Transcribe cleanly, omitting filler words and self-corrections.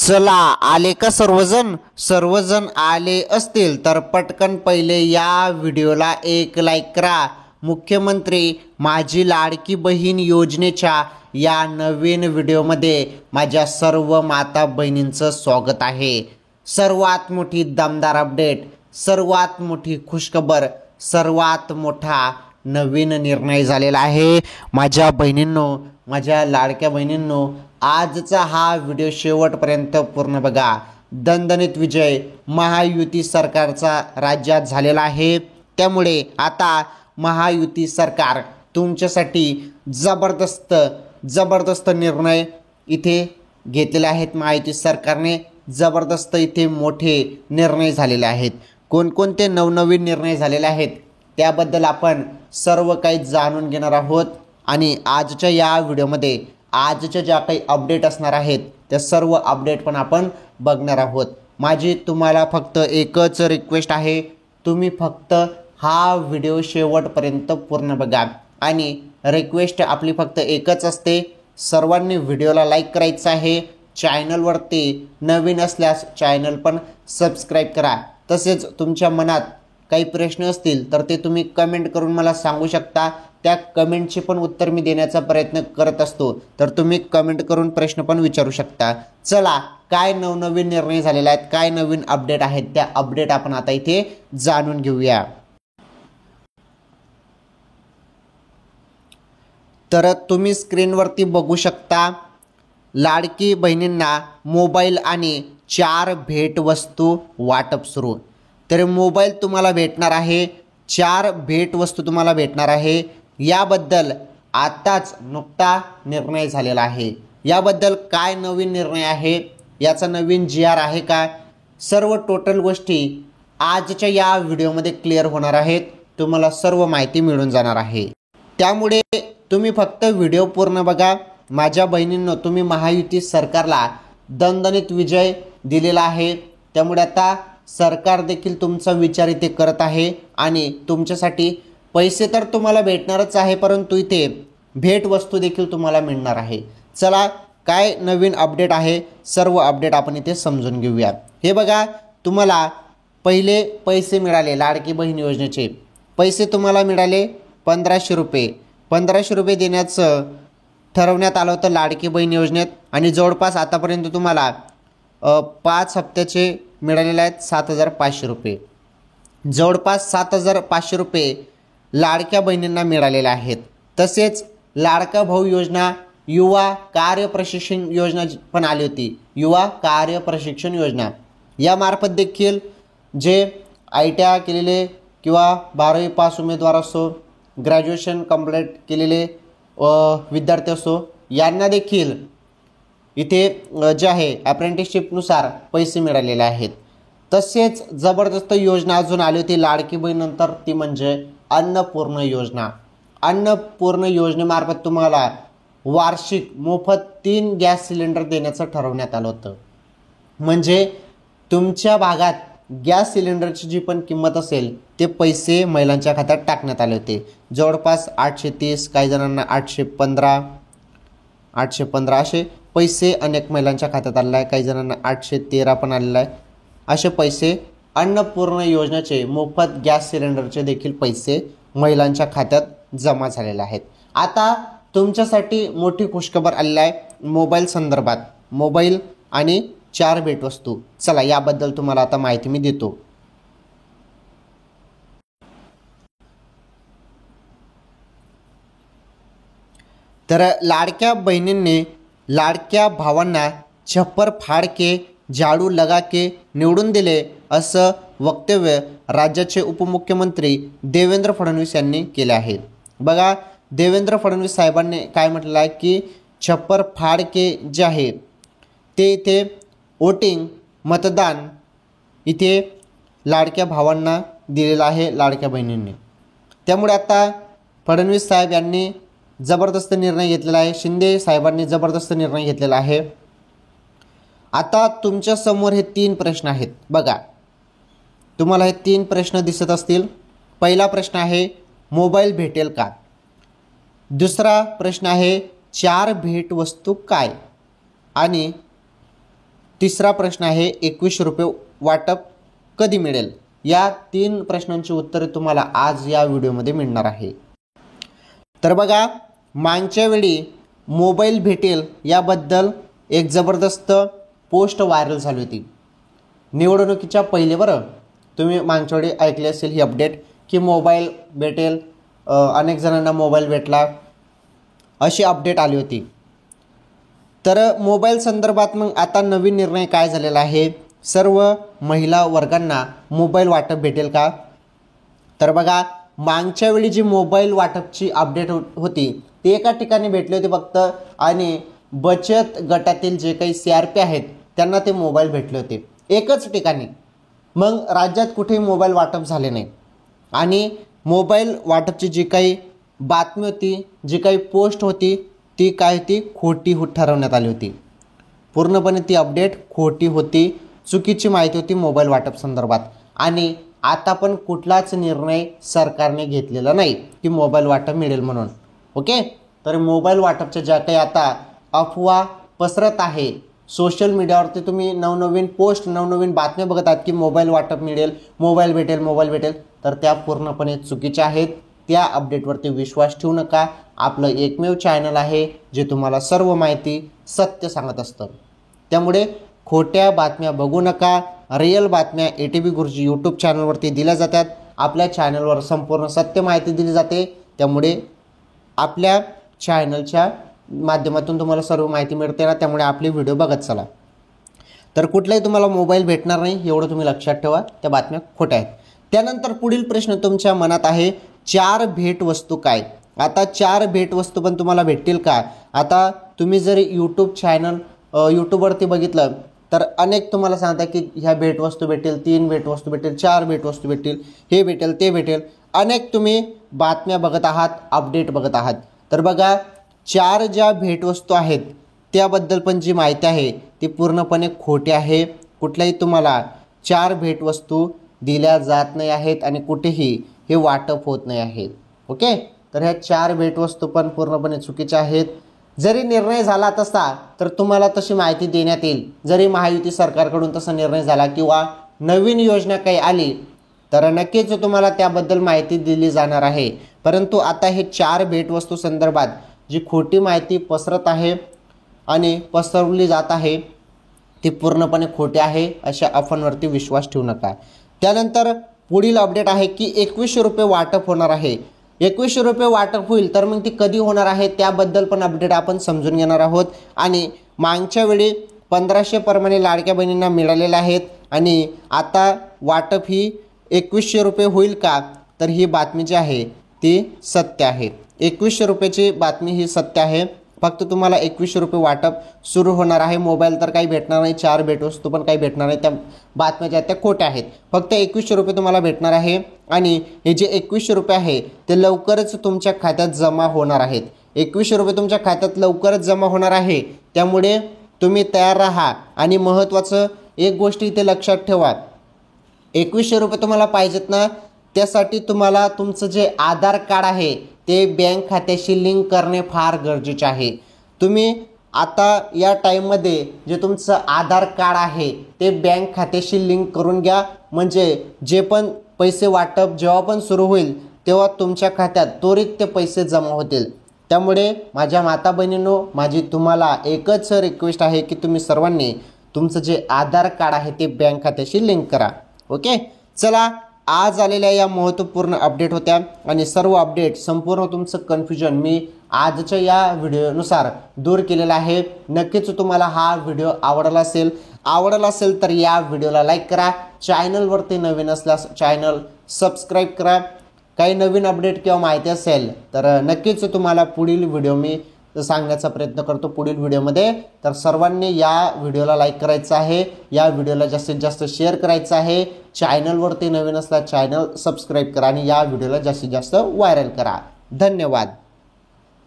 चला आले का सर्वजण सर्वजण आले असतील तर पटकन पहिले या व्हिडिओला एक लाईक करा। मुख्यमंत्री माझी लाडकी बहीण योजनेच्या या नवीन व्हिडिओमध्ये माझ्या सर्व माता बहिणींचं स्वागत आहे। सर्वात मोठी दमदार अपडेट, सर्वात मोठी खुशखबर, सर्वात मोठा नवीन निर्णय झालेला आहे। माझ्या बहिणींनो, माझ्या लाडक्या बहिणींनो, आजचा हा व्हिडिओ शेवटपर्यंत पूर्ण बघा। दणदणीत विजय महायुती सरकारचा राज्यात झालेला आहे। त्यामुळे आता महायुती सरकार तुमच्यासाठी जबरदस्त निर्णय इथे घेतलेले आहेत। महायुती सरकारने जबरदस्त इथे मोठे निर्णय झालेले आहेत। कोणकोणते नवनवीन निर्णय झालेले आहेत त्याबद्दल आपण सर्व काही जाणून घेणार आहोत आणि आजच्या या व्हिडिओमध्ये आजच्या ज्या काही अपडेट असणार आहेत त्या सर्व अपडेट पण आपण बघणार आहोत। माझी तुम्हाला फक्त एकच रिक्वेस्ट आहे, तुम्ही फक्त हा व्हिडिओ शेवटपर्यंत पूर्ण बघा आणि रिक्वेस्ट आपली फक्त एकच असते, सर्वांनी व्हिडिओला लाईक करायचं आहे। चॅनलवरती नवीन असल्यास चॅनल पण सबस्क्राईब करा। तसेच तुमच्या मनात काही प्रश्न असतील तर ते तुम्ही कमेंट करून मला सांगू शकता। त्या कमेंटचे पण उत्तर मी देण्याचा प्रयत्न करत असतो, तर तुम्ही कमेंट करून प्रश्न पण विचारू शकता। चला, काय नवनवीन निर्णय झालेले आहेत, काय नवीन अपडेट आहेत त्या अपडेट आपण आता इथे जाणून घेऊया। तर तुम्ही स्क्रीनवरती बघू शकता, लाडकी बहिणींना मोबाईल आणि 4 भेटवस्तू वाटप सुरू। तर मोबाईल तुम्हाला भेटणार आहे, 4 भेटवस्तू तुम्हाला भेटणार आहे। याबद्दल आताच नुकता निर्णय झालेला आहे। याबद्दल काय नवीन निर्णय आहे, याचा नवीन GR आहे का, सर्व टोटल गोष्टी आजच्या या व्हिडिओमध्ये क्लिअर होणार आहेत। तुम्हाला सर्व माहिती मिळून जाणार आहे। त्यामुळे तुम्ही फक्त व्हिडिओ पूर्ण बघा। माझ्या बहिणींनो, तुम्ही महायुती सरकारला दणदणीत विजय दिलेला आहे। त्यामुळे आता सरकार देखील तुमचा विचार इथे करत आहे आणि तुमच्यासाठी पैसे तर तुम्हाला भेटणारच आहे, परंतु इथे भेटवस्तू देखील तुम्हाला मिळणार आहे। चला, काय नवीन अपडेट आहे सर्व अपडेट आपण इथे समजून घेऊया। हे बघा, तुम्हाला पहिले पैसे मिळाले, लाडकी बहीण योजनेचे पैसे तुम्हाला मिळाले 1500 रुपये। 1500 रुपये देण्याचं ठरवण्यात आलं होतं लाडकी बहीण योजनेत आणि जवळपास आतापर्यंत तुम्हाला 5 हप्त्याचे मिळालेले आहेत 7500 रुपये। जवळपास 7500 रुपये लाडक्या बहिणींना मिळालेले आहेत। तसेच लाडका भाऊ योजना, युवा कार्य प्रशिक्षण योजना पण आली होती। युवा कार्य प्रशिक्षण योजना यामार्फत देखील जे ITI केलेले किंवा 12वी पास उमेदवार असो, ग्रॅज्युएशन कंप्लीट केलेले विद्यार्थी असो, यांना देखील इथे जे आहे अप्रेंटिसशिपनुसार पैसे मिळालेले आहेत। तसेच जबरदस्त योजना अजून आली होती लाडकी बहीणनंतर, ती म्हणजे अन्नपूर्ण योजना। अन्नपूर्ण योजनेमार्फत तुम्हाला वार्षिक मोफत 3 गॅस सिलेंडर देण्याचं ठरवण्यात आलं होतं। म्हणजे तुमच्या भागात गॅस सिलेंडरची जी पण किंमत असेल ते पैसे महिलांच्या खात्यात टाकण्यात आले होते। जवळपास 830, काही जणांना 815 असे पैसे अनेक महिलांच्या खात्यात आलेला आहे। काही जणांना 813 पण आलेला आहे। असे पैसे अन्नपूर्ण योजनेचे मोफत गॅस सिलेंडरचे देखील पैसे महिलांच्या खात्यात जमा झालेले आहेत। आता तुमच्यासाठी मोठी खुशखबर आलेली आहे मोबाईल संदर्भात, मोबाईल आणि 4 भेटवस्तू। चला, याबद्दल तुम्हाला आता माहिती मी देतो। तर लाडक्या बहिणींनी लाडक्या भावांना छप्पर फाड़ के झाड़ू लगा के निवडून दिले, असं वक्तव्य राज्याचे उपमुख्यमंत्री देवेंद्र फडणवीस यांनी केले आहे। बघा, देवेंद्र फडणवीस साहेबांनी काय म्हटलं आहे की छप्पर फाड़ के जे आहे ते इथे वोटिंग मतदान इथे लाडक्या भावांना दिलेलं आहे, लाडक्या बहिणींनी। त्यामुळे आता फडणवीस साहेब यांनी जबरदस्त निर्णय घेतलेला आहे, शिंदे साहेबांनी जबरदस्त निर्णय घेतलेला आहे। आता तुमच्या समोर हे 3 प्रश्न आहेत। बघा, तुम्हाला हे 3 प्रश्न दिसत असतील। पहिला प्रश्न आहे मोबाईल भेटेल का, दुसरा प्रश्न आहे 4 भेटवस्तू काय, आणि तिसरा प्रश्न आहे 21 रुपये वाटप कधी मिळेल? या 3 प्रश्नांची उत्तरे तुम्हाला आज या व्हिडिओमध्ये मिळणार आहे. तर बघा, मागच्या वेळी मोबाईल भेटेल याबद्दल एक जबरदस्त पोस्ट व्हायरल झाली होती निवडणुकीच्या पहिले. बरं, तुम्ही मागच्या वेळी ऐकली असेल ही अपडेट की मोबाईल भेटेल, अनेक जणांना मोबाईल भेटला, अशी अपडेट आली होती. तर मोबाईल संदर्भात मग आता नवीन निर्णय काय झालेला आहे? सर्व महिला वर्गांना मोबाईल वाटप भेटेल का? तर बघा, मागच्या वेळी जी मोबाईल वाटपची अपडेट होती ती एका ठिकाणी भेटली होती फक्त, आणि बचत गटातील जे काही CRP आहेत त्यांना ते मोबाईल भेटले होते एकच ठिकाणी. मग राज्यात कुठेही मोबाईल वाटप झाले नाही, आणि मोबाईल वाटपची जी काही बातमी होती, जी काही पोस्ट होती ती काय होती? खोटी ठरवण्यात आली होती. पूर्णपणे ती अपडेट खोटी होती, चुकीची माहिती होती मोबाईल वाटप संदर्भात. आणि आता पण कुठलाच निर्णय सरकारने घेतलेला नाही की मोबाईल वाटप मिळेल म्हणून. ओके, तर मोबाईल वाटपच्या ज्या काही आता अफवा पसरत आहे सोशल मीडियावरती, तुम्ही नवनवीन पोस्ट, नवनवीन बातम्या बघत आहात की मोबाईल वाटप मिळेल, मोबाईल भेटेल, मोबाईल भेटेल, तर त्या पूर्णपणे चुकीच्या आहेत. त्या अपडेटवरती विश्वास ठेवू नका. आपलं एकमेव चॅनल आहे जे तुम्हाला सर्व माहिती सत्य सांगत असतं. त्यामुळे खोट्या बातम्या बघू नका. रिअल बातम्या ATV गुरुजी यूट्यूब चॅनलवरती दिल्या जातात. आपल्या चॅनलवर संपूर्ण सत्य माहिती दिली जाते. त्यामुळे आपल्या चॅनलच्या माध्यमातून तुम्हाला सर्व माहिती मिळते ना, त्यामुळे आपले व्हिडिओ बघत चला. तर कुठलाही तुम्हाला मोबाईल भेटणार नाही एवढं तुम्ही लक्षात ठेवा. त्या बातम्या खोट्या आहेत. त्यानंतर पुढील प्रश्न तुमच्या मनात आहे, 4 भेटवस्तू काय? आता 4 भेटवस्तू पण तुम्हाला भेटतील का? आता तुम्ही जर यूट्यूब चॅनल यूट्यूबवरती बघितलं तर अनेक तुम्हाला सांगतात की ह्या भेटवस्तू भेटेल, 3 भेटवस्तू भेटेल, 4 भेटवस्तू भेटतील, हे भेटेल, ते भेटेल. अनेक तुम्ही बातम्या बघत आहात, अपडेट बघत आहात. तर बघा, 4 ज्या भेटवस्तू आहेत त्याबद्दल पण जी माहिती आहे ती पूर्णपणे खोटी आहे. कुठल्याही तुम्हाला 4 भेटवस्तू दिल्या जात नाही आहेत आणि कुठेही हे वाटप होत नाही आहे. ओके, तर ह्या 4 भेटवस्तू पण पूर्णपणे चुकीच्या आहेत. जरी निर्णय झाला तसा तर तुम्हाला तशी माहिती देण्यात येईल. जरी महायुती सरकारकडून तसा निर्णय झाला किंवा नवीन योजना काही आली तर नक्कीच तुम्हाला त्याबद्दल माहिती दिली जाणार आहे. परंतु आता हे 4 भेटवस्तू संदर्भात जी खोटी माहिती पसरत आहे आणि पसरवली जात आहे ती पूर्णपणे खोटी आहे. अशा अफवांवरती विश्वास ठेवू नका. त्यानंतर पुढील अपडेट आहे की 21 रुपये वाटप होणार आहे. 21 रुपये वाटप होईल, तर मग ती कधी होणार आहे त्याबद्दल पण अपडेट आपण समजून घेणार आहोत. आणि मागच्या वेळी 1500 प्रमाणे लाडक्या बहिणींना मिळालेले आहेत आणि आता वाटप ही 2100 रुपये होईल का? तर ही बातमी जी आहे ती सत्य आहे. 2100 रुपयाची बातमी ही सत्य आहे. फक्त तुम्हाला 2100 रुपये वाटप सुरू होणार आहे. मोबाईल तर काही भेटणार नाही, 4 भेटवस्तू पण काही भेटणार नाही. त्या बातम्या ज्या त्या खोट्या आहेत. फक्त 2100 रुपये तुम्हाला भेटणार आहे आणि हे जे 2100 रुपये आहे ते लवकरच तुमच्या खात्यात जमा होणार आहेत. 2100 रुपये तुमच्या खात्यात लवकरच जमा होणार आहे. त्यामुळे तुम्ही तयार राहा. आणि महत्त्वाचं एक गोष्ट इथे लक्षात ठेवा, 2100 रुपये तुम्हाला पाहिजेत ना, त्यासाठी तुम्हाला तुमचं जे आधार कार्ड आहे ते बँक खात्याशी लिंक करणे फार गरजेचे आहे. तुम्ही आता या टाईममध्ये जे तुमचं आधार कार्ड आहे ते बँक खात्याशी लिंक करून घ्या. म्हणजे जे पण पैसे वाटप जेव्हा पण सुरू होईल तेव्हा तुमच्या खात्यात त्वरित ते पैसे जमा होतील. त्यामुळे माझ्या माता बहिणींनो, माझी तुम्हाला एकच रिक्वेस्ट आहे की तुम्ही सर्वांनी तुमचं जे आधार कार्ड आहे ते बँक खात्याशी लिंक करा. ओके, चला, आज आलेल्या या महत्त्वपूर्ण अपडेट होत्या आणि सर्व अपडेट संपूर्ण तुमचं कन्फ्युजन मी आजच्या या व्हिडिओनुसार दूर केलेला आहे. नक्कीच तुम्हाला हा व्हिडिओ आवडला असेल तर या व्हिडिओला लाईक करा. चॅनलवरती नवीन असल्यास चॅनल सबस्क्राईब करा. काही नवीन अपडेट किंवा माहिती असेल तर नक्कीच तुम्हाला पुढील व्हिडिओ मी सांगण्याचा प्रयत्न करतो पुढील व्हिडिओमध्ये. तर सर्वांनी या व्हिडिओला लाईक करायचं आहे, या व्हिडिओला जास्तीत जास्त शेअर करायचं आहे. चॅनलवरती नवीन असला चॅनल सबस्क्राईब करा आणि या व्हिडिओला जास्तीत जास्त व्हायरल करा. धन्यवाद.